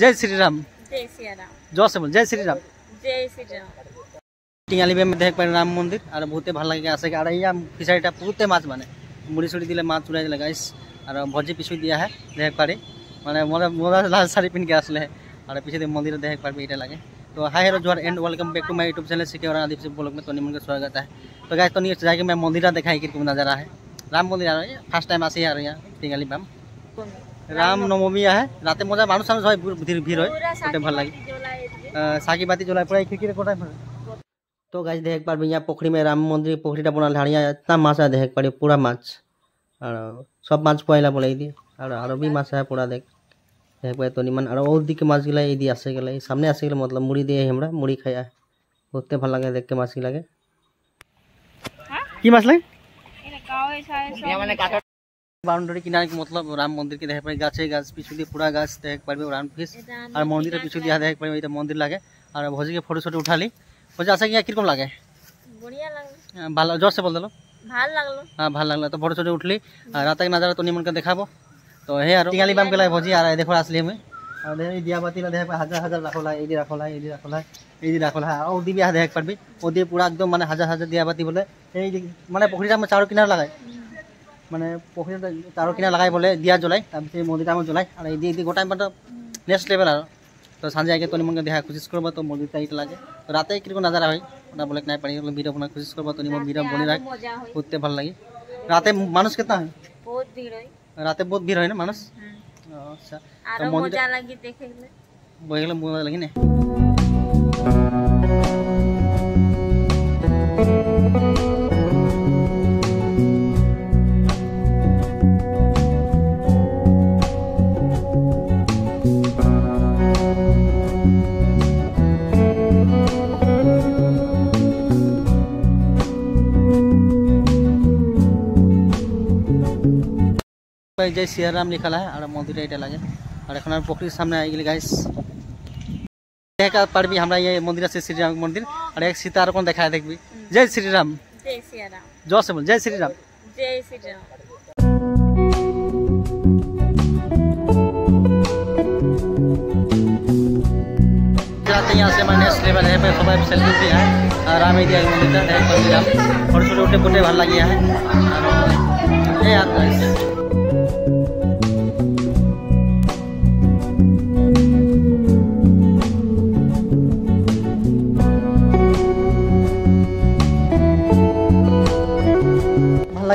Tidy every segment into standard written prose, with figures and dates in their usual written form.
जय श्री राम। जय श्री राम। जोर से बोल जय श्री राम। जय श्री राम। টিঙালি में देख पारे राम मंदिर और बहुते ভাল लगे आसे और यहाँ फिशारीटा बहुते माछ माने मुड़ी सुड़ी दिले माछ चुराई दिले गाइस और भजी पिछु दिया है देख पारे माने मोदा लाल साड़ी पिन के आसले और पीछे मंदिर देख पारे इटा लगे। तो हाय हेलो जोहार and welcome back to my YouTube channel सिके और आदिवासी ब्लॉग में तोनी मन का स्वागत है। तो गाइस तो जाके मैं मंदिर दिखाई कि नजारा है राम मंदिर फर्स्ट टाइम आसी यार यहाँ टिङाली में राम नवमी है राते मजा मानुष भीड़ है भल लगे साकी बाती जलाए पूरा खिड़की कोटा। तो गाइस देख पार यहाँ पोखरी में राम मंदिर पोखरीटा बना हाड़िया इतना माछ है देख पारे पूरा माछ और सब माछ पहला बोले दिए और भी माछ है पूरा देख पारे तो निमान और दिखे माछ गिला ये आसे गए सामने आसे गए मतलब मुड़ी दिए हमारा मुड़ी खाया बहुते भल लगे देख के माछ लगे कि माछ लगे बाउंड्री किनारे मतलब राम मंदिर के देख पारे गाचे गाछ पिछु दिए पूरा गाछ देख पारे राम फिश और मंदिर पिछु दिया देख पारे मंदिर लगे और भोजी के फोटो शोटो उठाली भोजी आसे कि किरकम लगे बढ़िया लगे भालो जोर से बोल देलो ভাল লাগলো। हाँ भल लगल तो फोटो शोटो उठली रात के नजारा तो निमन के देखाबो तो हे यार टिङाली बाम के भोजी आ देखो असली हमें और दिया बाती देख हजार हजार रखला ये रखला ये रखला ये रखला और दिव्या देख पारबी ओ दिए पूरा एकदम माने हजार हजार दिया बाती बोले माने पोखरीटा में चारों किनार लगाए माने पोखरी चारों किनार लगाई बोले दिया जलाई तब मंदिर में जलाई और ये गोटा मतलब नेक्स्ट लेवल और तो सांजे आगे तो निमन के देखा कोशिश करब तो मंदिर इट लगे तो राते किरको नजारा है ओना बोले नहीं पारी वीडियो बना कोशिश करब तो निमन वीडियो बनी रहा बहुते भल लगे। राते मानुष कितना है बहुत भीड़ है राते बहुत भीड़ है ना मानुष अच्छा आरो मजा लगी देखे में बोले मजा लगी ना जय श्री राम लिखा है और मंदिर इटा लगे और एखन पोखरी सामने आई गए गाइस देख पारबी हमरा ये मंदिर से श्री राम मंदिर और एक सीता कौन देखा है देखबी जय श्री राम। जय श्री राम। जोर से बोल जय श्री राम। जय श्री राम। यहाँ से नेक्स्ट लेवल है सब सेल्फी है राम दिया मंदिर छोटे छोटे उठे पुटे भल लगे है यार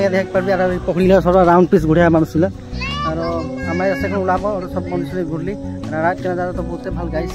देख पारबी और पोखरी सब राउंड पिस गुड़िया मानुष और हमारे से ओलाब और सब मंदिर घूरली रात के नजारा तो बहुते भल गाइस।